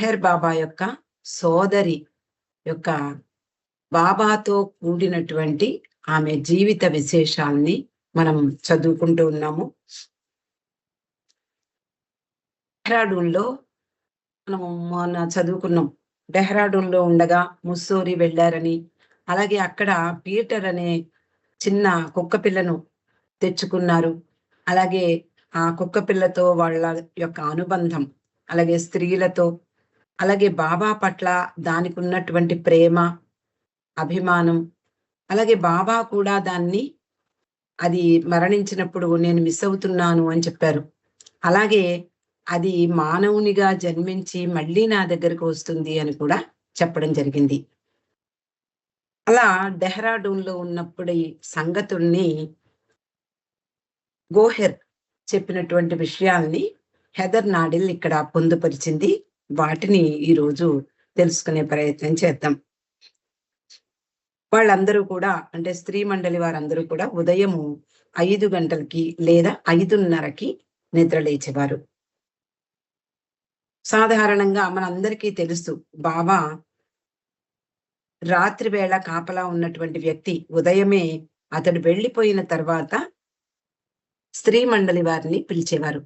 మెహర్ బాబా యొక్క సోదరి యొక్క బాబాతో కూడినటువంటి ఆమె జీవిత విశేషాల్ని మనం చదువుకుంటూ ఉన్నాము. డెహ్రాడూన్లో మనము మొన్న చదువుకున్నాం. డెహ్రాడూన్లో ఉండగా ముస్సోరి వెళ్ళారని, అలాగే అక్కడ పీటర్ అనే చిన్న కుక్క పిల్లను తెచ్చుకున్నారు. అలాగే ఆ కుక్క పిల్లతో వాళ్ళ యొక్క అనుబంధం, అలాగే స్త్రీలతో, అలాగే బాబా పట్ల దానికి ఉన్నటువంటి ప్రేమ, అభిమానం, అలాగే బాబా కూడా దాన్ని అది మరణించినప్పుడు నేను మిస్ అవుతున్నాను అని చెప్పారు. అలాగే అది మానవునిగా జన్మించి మళ్ళీ నా దగ్గరకు వస్తుంది అని కూడా చెప్పడం జరిగింది. అలా డెహ్రాడూన్లో ఉన్నప్పుడు ఈ సంగతుల్ని గోహెర్ చెప్పినటువంటి విషయాల్ని హెదర్ నాడిల్ ఇక్కడ పొందుపరిచింది. వాటిని ఈరోజు తెలుసుకునే ప్రయత్నం చేద్దాం. వాళ్ళందరూ కూడా అంటే స్త్రీ మండలి వారందరూ కూడా ఉదయము 5 గంటలకి లేదా 5:30కి నిద్ర లేచేవారు. సాధారణంగా మనందరికీ తెలుసు, బాబా రాత్రి వేళ కాపలా ఉన్నటువంటి వ్యక్తి. ఉదయమే అతడు వెళ్ళిపోయిన తర్వాత స్త్రీ మండలి వారిని పిలిచేవారు.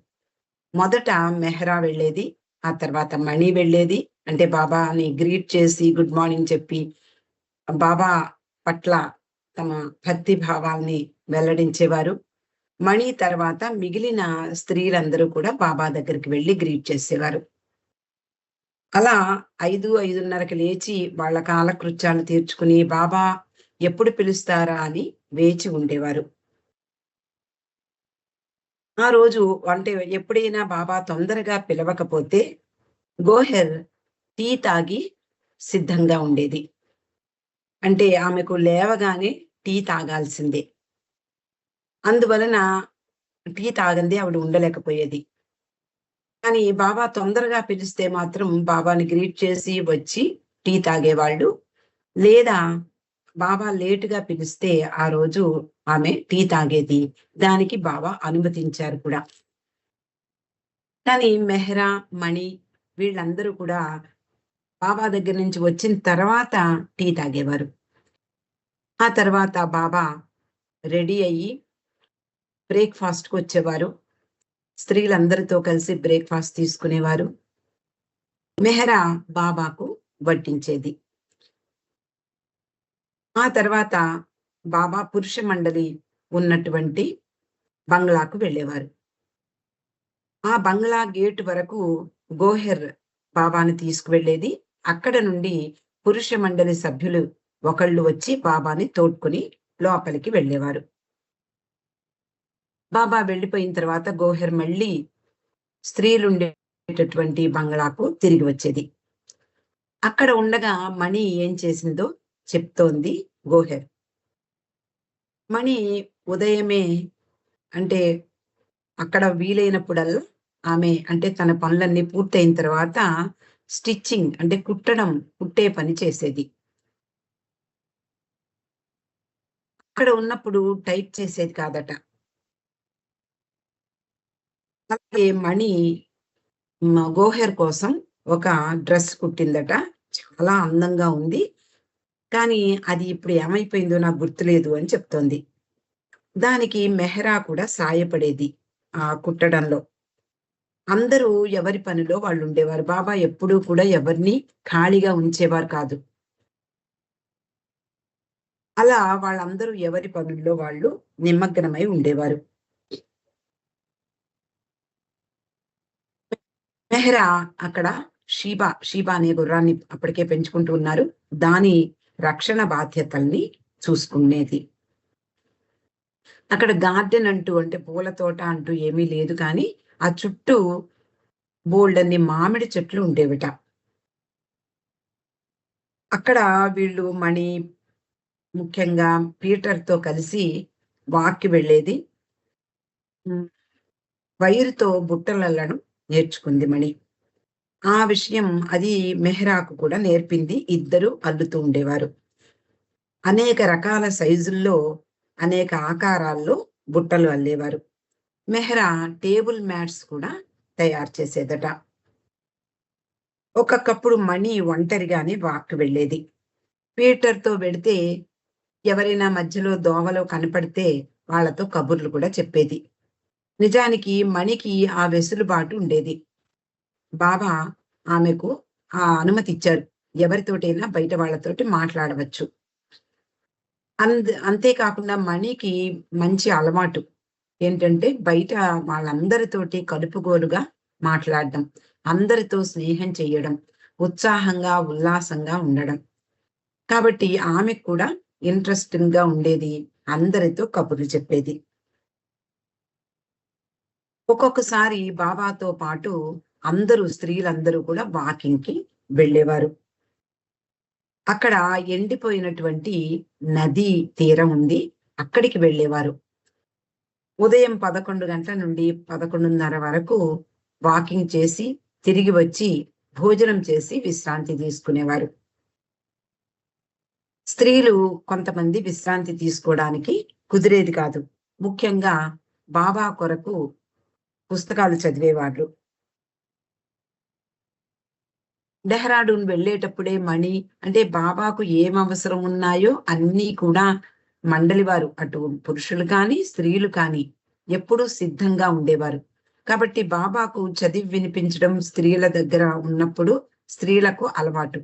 మొదట మెహ్రా వెళ్ళేది, ఆ తర్వాత మణి వెళ్ళేది. అంటే బాబాని గ్రీట్ చేసి గుడ్ మార్నింగ్ చెప్పి బాబా పట్ల తమ భక్తి భావాల్ని వెల్లడించేవారు. మణి తర్వాత మిగిలిన స్త్రీలందరూ కూడా బాబా దగ్గరికి వెళ్ళి గ్రీట్ చేసేవారు. అలా 5:30కి లేచి వాళ్ళ కాలకృత్యాలు తీర్చుకుని బాబా ఎప్పుడు పిలుస్తారా అని వేచి ఉండేవారు. ఆ రోజు అంటే ఎప్పుడైనా బాబా తొందరగా పిలవకపోతే గోహెర్ టీ తాగి సిద్ధంగా ఉండేది. అంటే ఆమెకు లేవగానే టీ తాగాల్సిందే. అందువలన టీ తాగందే ఆవిడ ఉండలేకపోయేది. కానీ బాబా తొందరగా పిలిస్తే మాత్రం బాబాని గ్రీట్ చేసి వచ్చి టీ తాగేవాళ్ళు. లేదా బాబా లేటుగా పిలిస్తే ఆ రోజు ఆమె టీ తాగేది. దానికి బాబా అనుమతించారు కూడా. కానీ మెహ్రా, మణి వీళ్ళందరూ కూడా బాబా దగ్గర నుంచి వచ్చిన తర్వాత టీ తాగేవారు. ఆ తర్వాత బాబా రెడీ అయ్యి బ్రేక్‌ఫాస్ట్‌కి వచ్చేవారు. స్త్రీలందరితో కలిసి బ్రేక్‌ఫాస్ట్ తీసుకునేవారు. మెహ్రా బాబాకు వడ్డించేది. ఆ తర్వాత బాబా పురుష మండలి ఉన్నటువంటి బంగ్లాకు వెళ్ళేవారు. ఆ బంగ్లా గేట్ వరకు గోహెర్ బాబాని తీసుకువెళ్ళేది. అక్కడ నుండి పురుష మండలి సభ్యులు ఒకళ్ళు వచ్చి బాబాని తోడ్కొని లోపలికి వెళ్ళేవారు. బాబా వెళ్ళిపోయిన తర్వాత గోహెర్ మళ్ళీ స్త్రీలుండేటటువంటి బంగ్లాకు తిరిగి వచ్చేది. అక్కడ ఉండగా మణి ఏం చేసిందో చెప్తోంది గోహెర్. మణి ఉదయమే అంటే అక్కడ వీలైనప్పుడల్లా ఆమె అంటే తన పనులన్నీ పూర్తయిన తర్వాత స్టిచ్చింగ్ అంటే కుట్టే పని చేసేది. అక్కడ ఉన్నప్పుడు టైప్ చేసేది కాదట. అలాగే మణి గోహెర్ కోసం ఒక డ్రెస్ కుట్టిందట. చాలా అందంగా ఉంది. కానీ అది ఇప్పుడు ఏమైపోయిందో నాకు గుర్తులేదు అని చెప్తోంది. దానికి మెహ్రా కూడా సాయపడేది ఆ కుట్టడంలో. అందరూ ఎవరి పనిలో వాళ్ళుండేవారు. బాబా ఎప్పుడూ కూడా ఎవరిని ఖాళీగా ఉంచేవారు కాదు. అలా వాళ్ళందరూ ఎవరి పనుల్లో వాళ్ళు నిమగ్నమై ఉండేవారు. మెహ్రా అక్కడ షీబా అనే గుర్రాన్ని అప్పటికే పెంచుకుంటూ ఉన్నారు. దాని రక్షణ బాధ్యతల్ని చూసుకునేది. అక్కడ గార్డెన్ అంటూ అంటే పూల తోట అంటూ ఏమీ లేదు కానీ ఆ చుట్టూ బోల్డన్ని మామిడి చెట్లు ఉండేవిట. అక్కడ వీళ్ళు మణి ముఖ్యంగా పీటర్‌తో కలిసి వాక్‌కి వెళ్ళేది. హ్మ్. వైరుతో బుట్టలల్లడం నేర్చుకుంది మణి. ఆ విషయం అది మెహ్రాకు కూడా నేర్పింది. ఇద్దరు అల్లుతూ ఉండేవారు. అనేక రకాల సైజుల్లో, అనేక ఆకారాల్లో బుట్టలు అల్లేవారు. మెహ్రా టేబుల్ మ్యాట్స్ కూడా తయారు చేసేదట. ఒక్కొక్కప్పుడు మణి ఒంటరిగానే వాక్కు వెళ్ళేది. పీటర్‌తో వెడితే ఎవరైనా మధ్యలో దోవలో కనపడితే వాళ్ళతో కబుర్లు కూడా చెప్పేది. నిజానికి మణికి ఆ వెసులుబాటు ఉండేది. బాబా ఆమెకు ఆ అనుమతిచ్చారు. ఎవరితోటైనా బయట వాళ్ళతోటి మాట్లాడవచ్చు. అంతే కాకుండా మణికి మంచి అలవాటు ఏంటంటే బయట వాళ్ళందరితోటి కలుపుగోలుగా మాట్లాడడం, అందరితో స్నేహం చేయడం, ఉత్సాహంగా, ఉల్లాసంగా ఉండడం. కాబట్టి ఆమెకు కూడా ఇంట్రెస్టింగ్‌గా ఉండేది. అందరితో కబుర్లు చెప్పేది. ఒక్కొక్కసారి బాబాతో పాటు స్త్రీలందరూ కూడా వాకింగ్‌కి వెళ్ళేవారు. అక్కడ ఎండిపోయినటువంటి నదీ తీరం ఉంది. అక్కడికి వెళ్ళేవారు. ఉదయం 11 గంటల నుండి 11:30 వరకు వాకింగ్ చేసి, తిరిగి వచ్చి భోజనం చేసి విశ్రాంతి తీసుకునేవారు. స్త్రీలు కొంతమంది విశ్రాంతి తీసుకోవడానికి కుదిరేది కాదు. ముఖ్యంగా బాబా కొరకు పుస్తకాలు చదివేవాళ్ళు. డెహ్రాడూన్ వెళ్ళేటప్పుడే మణి అంటే బాబాకు ఏం అవసరం ఉన్నాయో అన్నీ కూడా మండలి వారు అటు పురుషులు కానీ, స్త్రీలు కానీ ఎప్పుడూ సిద్ధంగా ఉండేవారు. కాబట్టి బాబాకు చదివి వినిపించడం స్త్రీల దగ్గర ఉన్నప్పుడు స్త్రీలకు అలవాటు.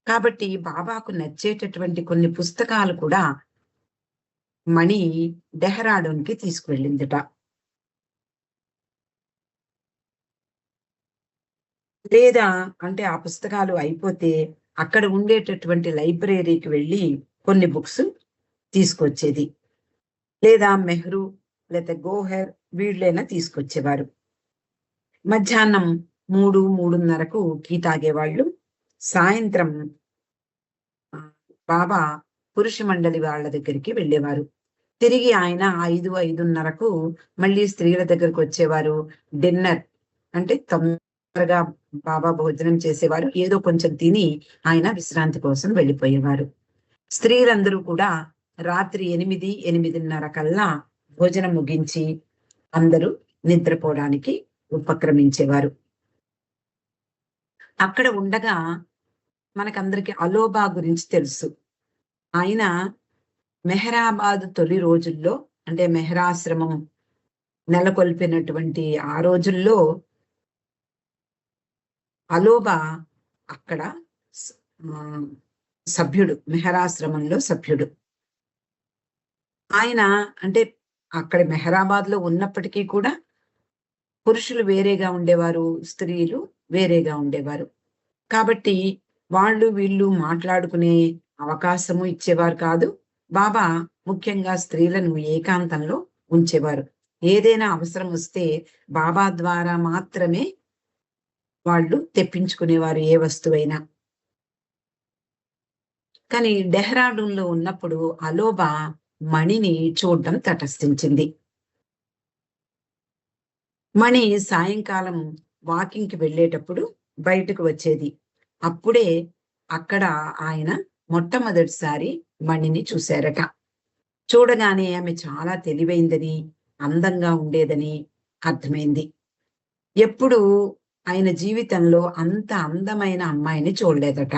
కాబట్టి బాబాకు నచ్చేటటువంటి కొన్ని పుస్తకాలు కూడా మణి డెహ్రాడూన్‌కి తీసుకువెళ్ళిందట. లేదా అంటే ఆ పుస్తకాలు అయిపోతే అక్కడ ఉండేటటువంటి లైబ్రరీకి వెళ్ళి కొన్ని బుక్స్ తీసుకొచ్చేది. లేదా మెహ్రూ లేతే గోహెర్ వీళ్ళైనా తీసుకొచ్చేవారు. మధ్యాహ్నం 3, 3:30కు టీ తాగేవాళ్ళు. సాయంత్రం ఆహ్, బాబా పురుష మండలి వాళ్ళ దగ్గరికి వెళ్ళేవారు. తిరిగి ఆయన 5, 5:30కు మళ్ళీ స్త్రీల దగ్గరకొచ్చేవారు. డిన్నర్ అంటే తొందరగా బాబా భోజనం చేసేవారు. ఏదో కొంచెం తిని ఆయన విశ్రాంతి కోసం వెళ్ళిపోయేవారు. స్త్రీలందరూ కూడా రాత్రి 8, 8:30 కల్లా భోజనం ముగించి అందరూ నిద్రపోవడానికి ఉపక్రమించేవారు. అక్కడ ఉండగా మనకందరికి అలోబా గురించి తెలుసు. ఆయన మెహరాబాద్ తొలి రోజుల్లో అంటే మెహరాశ్రమం నెలకొల్పినటువంటి ఆ రోజుల్లో అలోబా అక్కడ స్ ఆహ్, సభ్యుడు. మెహరాశ్రమంలో సభ్యుడు. ఆయన అంటే అక్కడ మెహరాబాద్‌లో ఉన్నప్పటికీ కూడా పురుషులు వేరేగా ఉండేవారు. స్త్రీలు వేరేగా ఉండేవారు. కాబట్టి వాళ్ళు వీళ్ళు మాట్లాడుకునే అవకాశము ఇచ్చేవారు కాదు. బాబా ముఖ్యంగా స్త్రీలను ఏకాంతంలో ఉంచేవారు. ఏదైనా అవసరం వస్తే బాబా ద్వారా మాత్రమే వాళ్ళు తెప్పించుకునేవారు ఏ వస్తువైనా. కానీ డెహ్రాడూన్‌లో ఉన్నప్పుడు అలోబా మణిని చూడ్డం తటస్థించింది. మణి సాయంకాలం వాకింగ్‌కి వెళ్ళేటప్పుడు బయటకు వచ్చేది. అప్పుడే అక్కడ ఆయన మొట్టమొదటిసారి మణిని చూసారట. చూడగానే ఆమె చాలా తెలివైందని, అందంగా ఉండేదని అర్థమైంది. ఎప్పుడూ ఆయన జీవితంలో అంత అందమైన అమ్మాయిని చూడలేదట.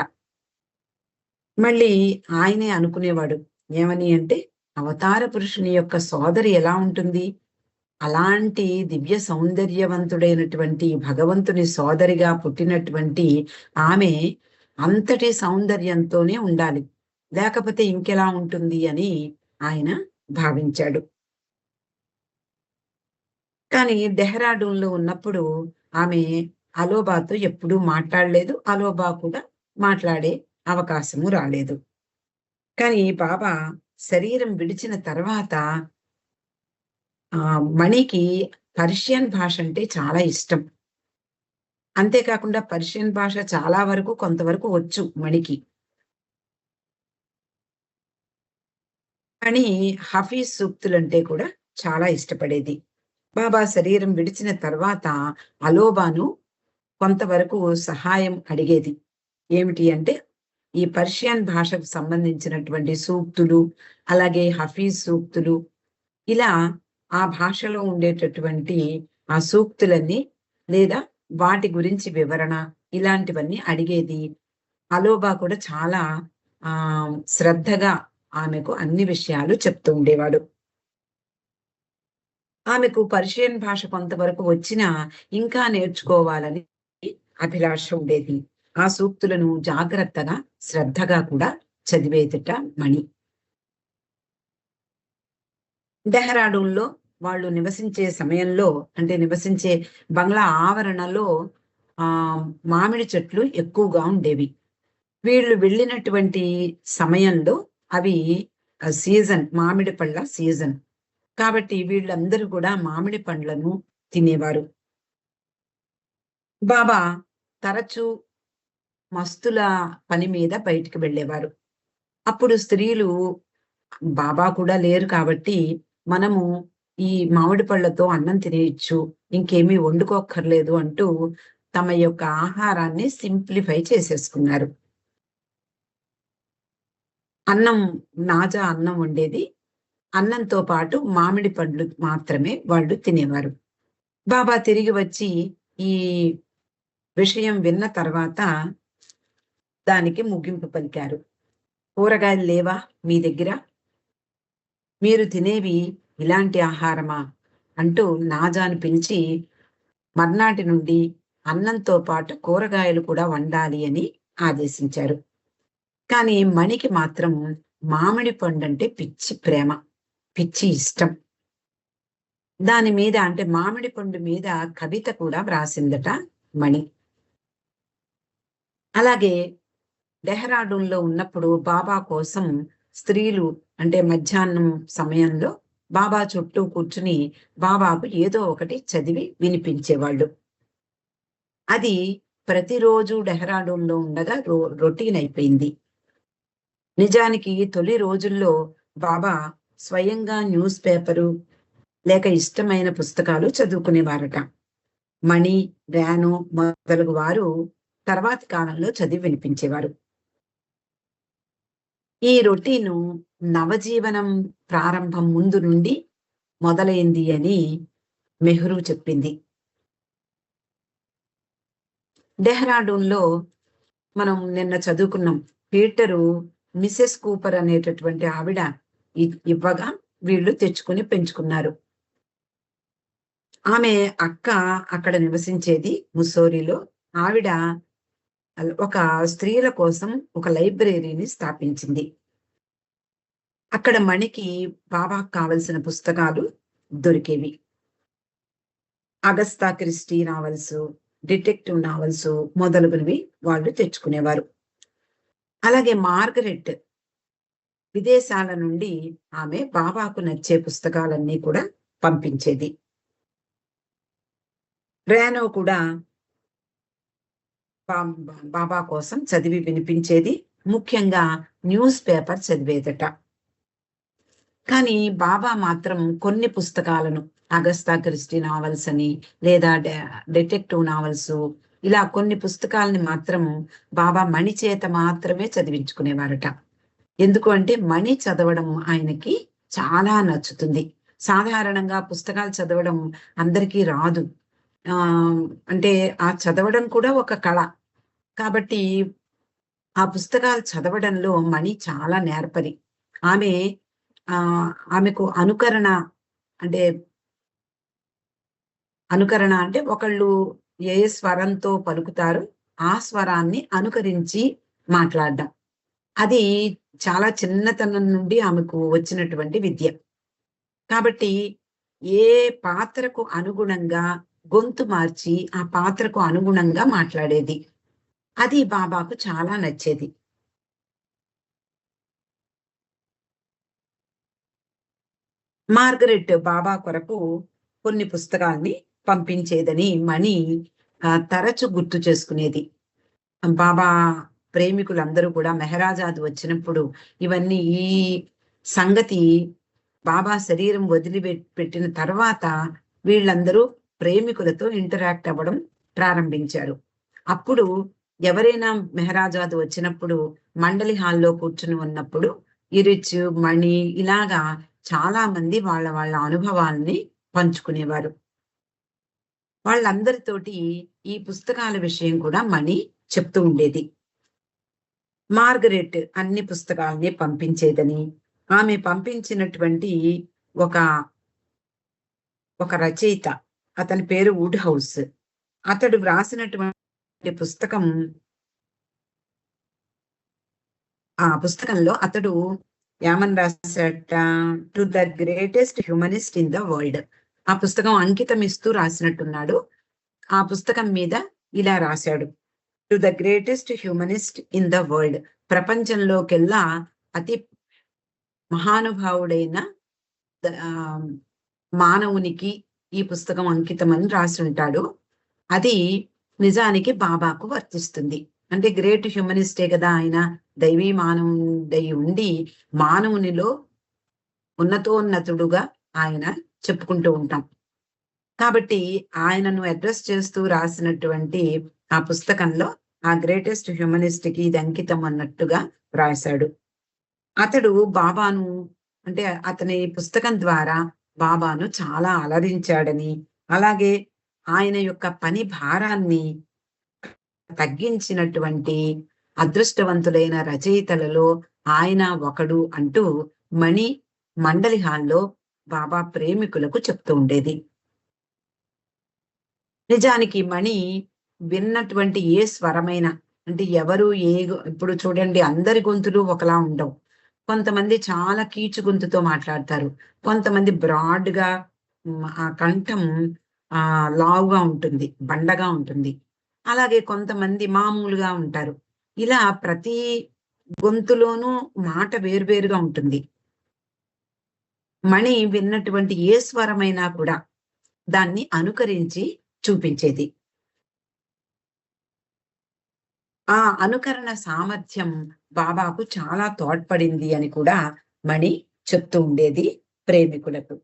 మళ్ళీ ఆయనే అనుకునేవాడు. ఏమని అంటే, అవతార పురుషుని యొక్క సోదరి ఎలా ఉంటుంది? అలాంటి దివ్య సౌందర్యవంతుడైనటువంటి భగవంతుని సోదరిగా పుట్టినటువంటి ఆమె అంతటి సౌందర్యంతోనే ఉండాలి. లేకపోతే ఇంకెలా ఉంటుంది అని ఆయన భావించాడు. కానీ డెహ్రాడూన్‌లో ఉన్నప్పుడు ఆమె అలోబాతో ఎప్పుడూ మాట్లాడలేదు. అలోబా కూడా మాట్లాడే అవకాశము రాలేదు. కానీ బాబా శరీరం విడిచిన తర్వాత మణికి పర్షియన్ భాష అంటే చాలా ఇష్టం. అంతేకాకుండా పర్షియన్ భాష చాలా వరకు కొంతవరకు వచ్చు మణికి. కానీ హఫీజ్ సూక్తులంటే కూడా చాలా ఇష్టపడేది. బాబా శరీరం విడిచిన తర్వాత అలోబాను కొంతవరకు సహాయం అడిగేది. ఏమిటి అంటే, ఈ పర్షియన్ భాషకు సంబంధించినటువంటి సూక్తులు, అలాగే హఫీజ్ సూక్తులు ఇలా ఆ భాషలో ఉండేటటువంటి ఆ సూక్తులన్నీ లేదా వాటి గురించి వివరణ ఇలాంటివన్నీ అడిగేది. అలోబా కూడా చాలా శ్రద్ధగా ఆమెకు అన్ని విషయాలు చెప్తూ ఉండేవాడు. ఆమెకు పర్షియన్ భాష కొంతవరకు వచ్చినా ఇంకా నేర్చుకోవాలని అభిలాష ఉండేది. ఆ సూక్తులను జాగ్రత్తగా, శ్రద్ధగా కూడా చదివేదట మణి. డెహ్రాడూన్‌లో వాళ్ళు నివసించే సమయంలో, అంటే నివసించే బంగ్లా ఆవరణలో ఆహ్, మామిడి చెట్లు ఎక్కువగా ఉండేవి. వీళ్ళు వెళ్ళినటువంటి సమయంలో అవి సీజన్, మామిడి పళ్ళ సీజన్. కాబట్టి వీళ్ళందరూ కూడా మామిడి పండ్లను తినేవారు. బాబా తరచూ మస్తుల పని మీద బయటికి వెళ్ళేవారు. అప్పుడు స్త్రీలు, బాబా కూడా లేరు కాబట్టి మనము ఈ మామిడి పళ్ళతో అన్నం తినేయొచ్చు, ఇంకేమీ వండుకోక్కర్లేదు అంటూ తమ యొక్క ఆహారాన్ని సింప్లిఫై చేసేసుకున్నారు. అన్నం, నాజా అన్నం వండేది. అన్నంతో పాటు మామిడి పండ్లు మాత్రమే వాళ్ళు తినేవారు. బాబా తిరిగి వచ్చి ఈ విషయం విన్న తర్వాత దానికి ముగింపు పలికారు. "కూరగాయలు లేవా మీ దగ్గర? మీరు తినేవి ఇలాంటి ఆహారమా?" అంటూ నాజాను పిలిచి మర్నాటి నుండి అన్నంతో పాటు కూరగాయలు కూడా వండాలి అని ఆదేశించారు. కానీ మణికి మాత్రం మామిడి పండంటే పిచ్చి ప్రేమ, పిచ్చి ఇష్టం. దాని మీద, అంటే మామిడి పండు మీద కవిత కూడా వ్రాసిందట మణి. అలాగే డెహ్రాడూన్‌లో ఉన్నప్పుడు బాబా కోసం స్త్రీలు, అంటే మధ్యాహ్నం సమయంలో బాబా చుట్టూ కూర్చుని బాబాకు ఏదో ఒకటి చదివి వినిపించేవాళ్ళు. అది ప్రతిరోజు డెహ్రాడూన్‌లో ఉండగా రొటీన్ అయిపోయింది. నిజానికి తొలి రోజుల్లో బాబా స్వయంగా న్యూస్ పేపరు లేక ఇష్టమైన పుస్తకాలు చదువుకునేవారట. మణి, ర్యాను మొదలగు వారు తర్వాతి కాలంలో చదివి వినిపించేవారు. ఈ రొటీను నవజీవనం ప్రారంభం ముందు నుండి మొదలైంది అని మెహ్రూ చెప్పింది. డెహ్రాడూన్‌లో మనం నిన్న చదువుకున్నాం. పీటరు మిసెస్ కూపర్ అనేటటువంటి ఆవిడ ఇవ్వగా వీళ్ళు తెచ్చుకొని పెంచుకున్నారు. ఆమె అక్క అక్కడ నివసించేది ముస్సోరీలో. ఆవిడ ఒక స్త్రీల కోసం ఒక లైబ్రరీని స్థాపించింది. అక్కడ మణికి బాబాకు కావలసిన పుస్తకాలు దొరికేవి. అగస్తా క్రిస్టీ నావెల్స్, డిటెక్టివ్ నావెల్స్ మొదలగునవి వాళ్ళు తెచ్చుకునేవారు. అలాగే మార్గరెట్ విదేశాల నుండి ఆమె బాబాకు నచ్చే పుస్తకాలన్నీ కూడా పంపించేది. రేనో కూడా బాబా కోసం చదివి వినిపించేది. ముఖ్యంగా న్యూస్ పేపర్ చదివేదట. కానీ బాబా మాత్రం కొన్ని పుస్తకాలను, అగస్తా క్రిస్టీ నావెల్స్ అని, లేదా డిటెక్టివ్ నావెల్స్, ఇలా కొన్ని పుస్తకాలని మాత్రం బాబా మణి చేత మాత్రమే చదివించుకునేవారట. ఎందుకు అంటే మణి చదవడం ఆయనకి చాలా నచ్చుతుంది. సాధారణంగా పుస్తకాలు చదవడం అందరికీ రాదు. అంటే ఆ చదవడం కూడా ఒక కళ. కాబట్టి ఆ పుస్తకాలు చదవడంలో మణి చాలా నేర్పరి. ఆమె ఆమెకు అంటే అనుకరణ అంటే ఒకళ్ళు ఏ స్వరంతో పలుకుతారో ఆ స్వరాన్ని అనుకరించి మాట్లాడడం. అది చాలా చిన్నతనం నుండి ఆమెకు వచ్చినటువంటి విద్య. కాబట్టి ఏ పాత్రకు అనుగుణంగా గొంతు మార్చి ఆ పాత్రకు అనుగుణంగా మాట్లాడేది. అది బాబాకు చాలా నచ్చేది. మార్గరెట్ బాబా కొరకు కొన్ని పుస్తకాల్ని పంపించేదని మణి తరచు గుర్తు చేసుకునేది. బాబా ప్రేమికులందరూ కూడా మెహరాజాద్ వచ్చినప్పుడు ఇవన్నీ, ఈ సంగతి బాబా శరీరం పెట్టిన తర్వాత వీళ్ళందరూ ప్రేమికులతో ఇంటరాక్ట్ అవ్వడం ప్రారంభించారు. అప్పుడు ఎవరైనా మెహరాజాద్ వచ్చినప్పుడు మండలి హాల్‌లో కూర్చుని ఉన్నప్పుడు ఇరిచ్, మణి ఇలాగా చాలా మంది వాళ్ళ వాళ్ళ అనుభవాల్ని పంచుకునేవారు. వాళ్ళందరితోటి ఈ పుస్తకాల విషయం కూడా మణి చెప్తూ ఉండేది. మార్గరెట్ అన్ని పుస్తకాల్ని పంపించేదని, ఆమె పంపించినటువంటి ఒక ఒక రచయిత, అతని పేరు వుడ్ హౌస్. అతడు వ్రాసినటువంటి పుస్తకం, ఆ పుస్తకంలో అతడు ఏమని రాశాట, to the greatest humanist in the world. ఆ పుస్తకం అంకితం ఇస్తూ రాసినట్టున్నాడు. ఆ పుస్తకం మీద ఇలా రాశాడు, to the greatest humanist in the world. ప్రపంచంలోకెల్లా అతి మహానుభావుడైన మానవునికి ఈ పుస్తకం అంకితం అని రాసి ఉంటాడు. అది నిజానికి బాబాకు వర్తిస్తుంది. అంటే గ్రేట్ హ్యూమనిస్టే కదా ఆయన, దైవీ మానవుడై ఉండి మానవునిలో ఉన్నతోన్నతుడుగా ఆయన చెప్పుకుంటూ ఉంటాం. కాబట్టి ఆయనను అడ్రస్ చేస్తూ రాసినటువంటి ఆ పుస్తకంలో ఆ గ్రేటెస్ట్ హ్యూమనిస్ట్ కి ఇది అంకితం అన్నట్టుగా రాశాడు. అతడు బాబాను, అంటే అతని పుస్తకం ద్వారా బాబాను చాలా అలరించాడని, అలాగే ఆయన యొక్క పని భారాన్ని తగ్గించినటువంటి అదృష్టవంతులైన రచయితలలో ఆయన ఒకడు అంటూ మణి మండలి హాల్లో బాబా ప్రేమికులకు చెప్తూ ఉండేది. నిజానికి మణి విన్నటువంటి ఏ స్వరమైన, అంటే ఎవరు ఇప్పుడు చూడండి, అందరి గొంతులు ఒకలా ఉండవు. కొంతమంది చాలా కీచు గొంతుతో మాట్లాడతారు, కొంతమంది బ్రాడ్ గా, ఆ కంఠం లావుగా ఉంటుంది, బండగా ఉంటుంది. అలాగే కొంతమంది మామూలుగా ఉంటారు. ఇలా ప్రతి గొంతులోనూ మాట వేరువేరుగా ఉంటుంది. మణి విన్నటువంటి ఏ స్వరమైనా కూడా దాన్ని అనుకరించి చూపించేది. ఆ అనుకరణ సామర్థ్యం బాబాకు చాలా తోడ్పడింది అని కూడా మణి చెప్తూ ఉండేది ప్రేమికులకు.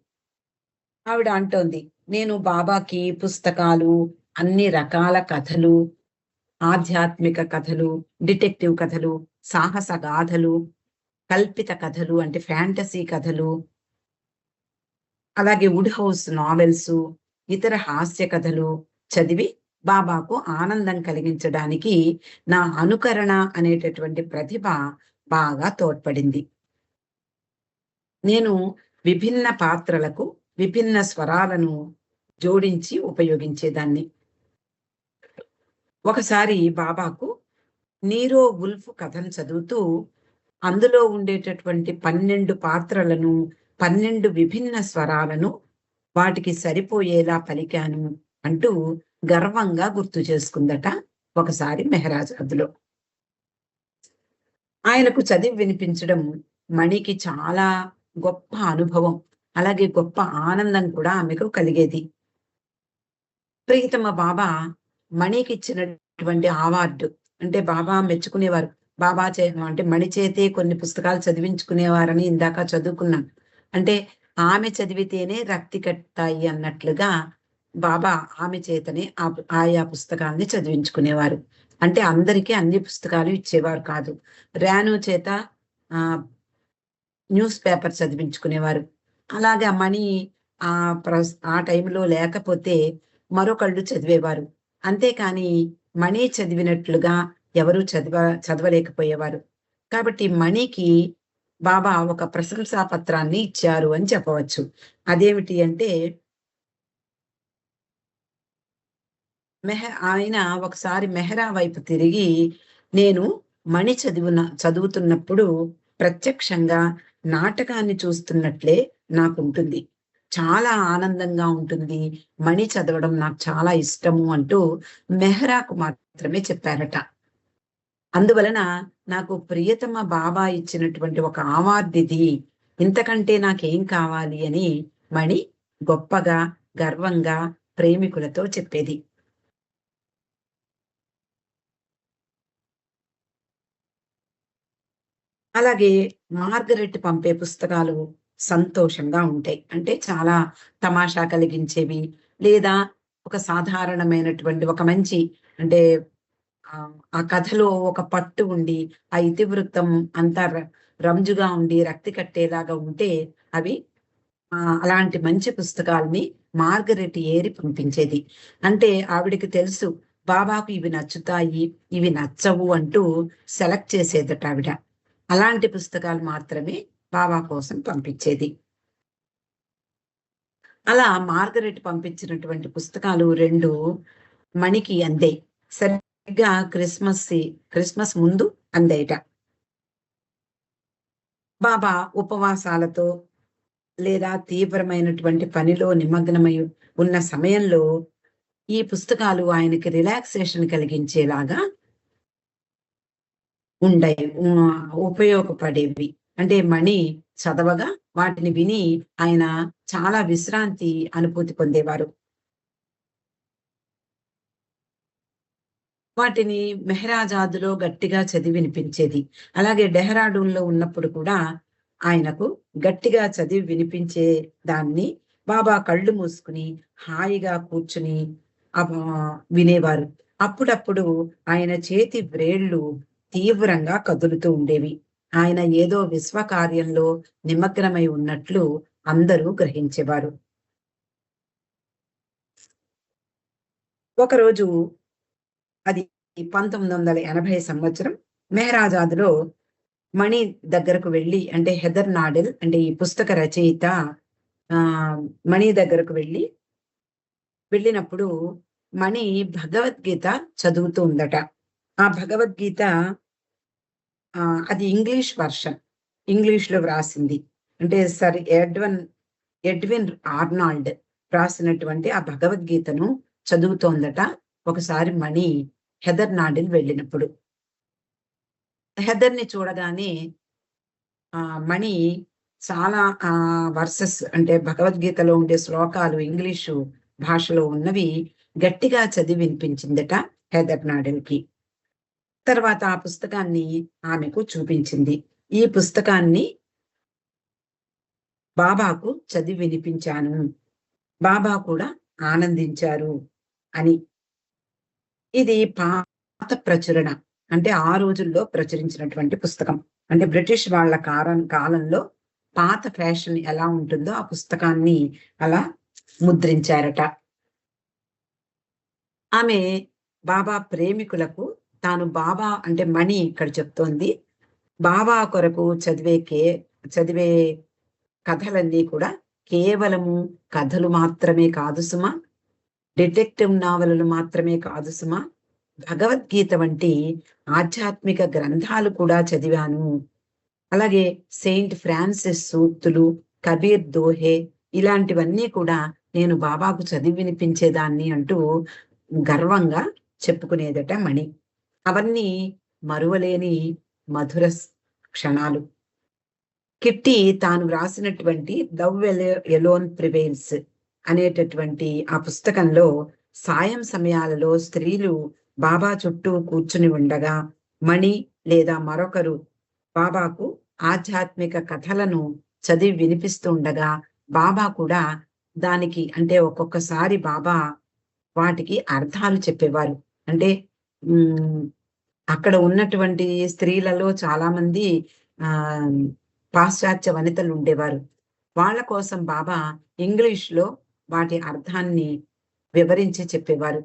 ఆవిడ అంటోంది, నేను బాబాకి పుస్తకాలు, అన్ని రకాల కథలు, ఆధ్యాత్మిక కథలు, డిటెక్టివ్ కథలు, సాహస గాథలు, కల్పిత కథలు అంటే ఫ్యాంటసీ కథలు, అలాగే వుడ్ హౌస్ నావెల్స్, ఇతర హాస్య కథలు చదివి బాబాకు ఆనందం కలిగించడానికి నా అనుకరణ అనేటటువంటి ప్రతిభ బాగా తోడ్పడింది. నేను విభిన్న పాత్రలకు విభిన్న స్వరాలను జోడించి ఉపయోగించేదాన్ని. ఒకసారి బాబాకు నీరో వుల్ఫ్ కథను చదువుతూ అందులో ఉండేటటువంటి 12 పాత్రలను, 12 విభిన్న స్వరాలను వాటికి సరిపోయేలా పలికాను అంటూ గర్వంగా గుర్తు చేసుకుందట ఒకసారి మెహరాజాద్లో. ఆయనకు చదివి వినిపించడం మణికి చాలా గొప్ప అనుభవం, అలాగే గొప్ప ఆనందం కూడా ఆమెకు కలిగేది. ప్రియతమ బాబా మణికి ఇచ్చినటువంటి అవార్డు, అంటే బాబా మెచ్చుకునేవారు. బాబా అంటే మణి చేతే కొన్ని పుస్తకాలు చదివించుకునేవారని ఇందాక చదువుకున్నాం. అంటే ఆమె చదివితేనే రక్తి కట్టాయి అన్నట్లుగా బాబా ఆమె చేతనే ఆయా పుస్తకాల్ని చదివించుకునేవారు. అంటే అందరికీ అన్ని పుస్తకాలు ఇచ్చేవారు కాదు. రాను చేత న్యూస్ పేపర్ చదివించుకునేవారు. అలాగే మణి ఆ టైంలో లేకపోతే మరొకళ్ళు చదివేవారు. అంతేకాని మణి చదివినట్లుగా ఎవరు చదవలేకపోయేవారు. కాబట్టి మణికి బాబా ఒక ప్రశంసా పత్రాన్ని ఇచ్చారు అని చెప్పవచ్చు. అదేమిటి అంటే, ఆయన ఒకసారి మెహ్రా వైపు తిరిగి, నేను మణి చదువుతున్నప్పుడు ప్రత్యక్షంగా నాటకాన్ని చూస్తున్నట్లే నాకుంటుంది, చాలా ఆనందంగా ఉంటుంది, మణి చదవడం నాకు చాలా ఇష్టము అంటూ మెహ్రాకు మాత్రమే చెప్పారట. అందువలన నాకు ప్రియతమ బాబా ఇచ్చినటువంటి ఒక అవార్డు ఇది, ఇంతకంటే నాకేం కావాలి అని మణి గొప్పగా గర్వంగా ప్రేమికులతో చెప్పేది. అలాగే మార్గరెట్ పంపే పుస్తకాలు సంతోషంగా ఉంటాయి. అంటే చాలా తమాషా కలిగించేవి, లేదా ఒక సాధారణమైనటువంటి ఒక మంచి, అంటే ఆ కథలో ఒక పట్టు ఉండి, ఆ ఇతివృత్తం అంతా రంజుగా ఉండి రక్తి కట్టేలాగా ఉంటే అవి అలాంటి మంచి పుస్తకాల్ని మార్గరెట్ ఏరి పంపించేది. అంటే ఆవిడకి తెలుసు బాబాకు ఇవి నచ్చుతాయి, ఇవి నచ్చవు అంటూ సెలెక్ట్ చేసేదట ఆవిడ. అలాంటి పుస్తకాలు మాత్రమే బాబా కోసం పంపించేది. అలా మార్గరెట్ పంపించినటువంటి పుస్తకాలు 2 మణికి అందాయి. సరిగ్గా క్రిస్మస్ ముందు అందాయట. బాబా ఉపవాసాలతో లేదా తీవ్రమైనటువంటి పనిలో నిమగ్నమై ఉన్న సమయంలో ఈ పుస్తకాలు ఆయనకి రిలాక్సేషన్ కలిగించేలాగా ఉపయోగపడేవి. అంటే మణి చదవగా వాటిని విని ఆయన చాలా విశ్రాంతి అనుభూతి పొందేవారు. వాటిని మెహరాజాద్‌లో గట్టిగా చదివి వినిపించేది. అలాగే డెహ్రాడూన్‌లో ఉన్నప్పుడు కూడా ఆయనకు గట్టిగా చదివి వినిపించే దాన్ని బాబా కళ్ళు మూసుకుని హాయిగా కూర్చుని వినేవారు. అప్పుడప్పుడు ఆయన చేతి వ్రేళ్ళు తీవ్రంగా కదులుతూ ఉండేవి. ఆయన ఏదో విశ్వకార్యంలో నిమగ్నమై ఉన్నట్లు అందరూ గ్రహించేవారు. ఒకరోజు అది 1980 సంవత్సరం మెహరాజాద్‌లో మణి దగ్గరకు వెళ్ళి అంటే హెదర్ నాడెల్ అంటే ఈ పుస్తక రచయిత మణి దగ్గరకు వెళ్ళినప్పుడు మణి భగవద్గీత చదువుతూ ఉందట. ఆ భగవద్గీత అది ఇంగ్లీష్ వర్షన్. ఇంగ్లీష్‌లో వ్రాసింది. అంటే సర్ ఎడ్విన్ ఆర్నాల్డ్ రాసినటువంటి ఆ భగవద్గీతను చదువుతోందట. ఒకసారి మణి హెదర్ నాడెల్ వెళ్ళినప్పుడు. హెదర్‌ని చూడగానే మణి చాలా వర్సెస్ అంటే భగవద్గీతలో ఉండే శ్లోకాలు ఇంగ్లీషు భాషలో ఉన్నవి గట్టిగా చదివి వినిపించిందట హెదర్ నాడెల్‌కి. తర్వాత ఆ పుస్తకాన్ని ఆమెకు చూపించింది. ఈ పుస్తకాన్ని బాబాకు చదివి వినిపించాను. బాబా కూడా ఆనందించారు అని. ఇది పాత ప్రచురణ. అంటే ఆ రోజుల్లో ప్రచురించినటువంటి పుస్తకం. అంటే బ్రిటిష్ వాళ్ళ కాలంలో పాత ఫ్యాషన్ ఎలా ఉంటుందో ఆ పుస్తకాన్ని అలా ముద్రించారట. ఆమె బాబా ప్రేమికులకు తాను బాబా అంటే మణి ఇక్కడ చెప్తోంది. బాబా కొరకు చదివే కథలన్నీ కూడా కేవలము కథలు మాత్రమే కాదు సుమా, డిటెక్టివ్ నావెల్‌లు మాత్రమే కాదు సుమా, భగవద్గీత వంటి ఆధ్యాత్మిక గ్రంథాలు కూడా చదివాను. అలాగే సెయింట్ ఫ్రాన్సిస్ సూక్తులు, కబీర్ దోహే ఇలాంటివన్నీ కూడా నేను బాబాకు చదివి వినిపించేదాన్ని అంటూ గర్వంగా చెప్పుకునేదట మణి. అవన్నీ మరువలేని మధుర క్షణాలు. కిట్టి తాను వ్రాసినటువంటి లవ్ ఎలోన్ ప్రివెయిల్స్ అనేటటువంటి ఆ పుస్తకంలో సాయం సమయాలలో స్త్రీలు బాబా చుట్టూ కూర్చుని ఉండగా మణి లేదా మరొకరు బాబాకు ఆధ్యాత్మిక కథలను చదివి వినిపిస్తూ ఉండగా బాబా కూడా దానికి అంటే ఒక్కొక్కసారి బాబా వాటికి అర్థాలు చెప్పేవారు. అంటే అక్కడ ఉన్నటువంటి స్త్రీలలో చాలా మంది పాశ్చాత్య వనితలు ఉండేవారు. వాళ్ళ కోసం బాబా ఇంగ్లీష్‌లో వాటి అర్థాన్ని వివరించి చెప్పేవారు.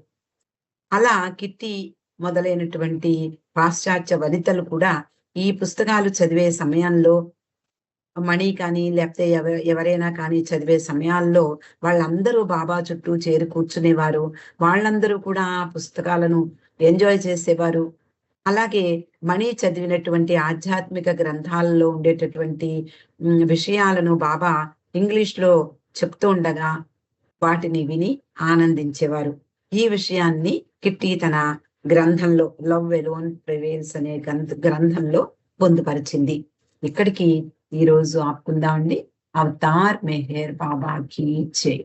అలా కిట్టి మొదలైనటువంటి పాశ్చాత్య వనితలు కూడా ఈ పుస్తకాలు చదివే సమయంలో మణి కానీ లేకపోతే ఎవరైనా కానీ చదివే సమయాల్లో వాళ్ళందరూ బాబా చుట్టూ చేరి కూర్చునేవారు. వాళ్ళందరూ కూడా ఆ పుస్తకాలను ఎంజాయ్ చేసేవారు. అలాగే మణి చదివినటువంటి ఆధ్యాత్మిక గ్రంథాలలో ఉండేటటువంటి విషయాలను బాబా ఇంగ్లీష్‌లో చెప్తూ ఉండగా వాటిని విని ఆనందించేవారు. ఈ విషయాన్ని కిట్టి తన గ్రంథంలో లవ్ ఎలోన్ ప్రివెయిల్స్ అనే గ్రంథంలో పొందుపరిచింది. ఇక్కడికి ఈరోజు ఆపుకుందామండి. అవతార్ మెహర్ బాబా కీ జై.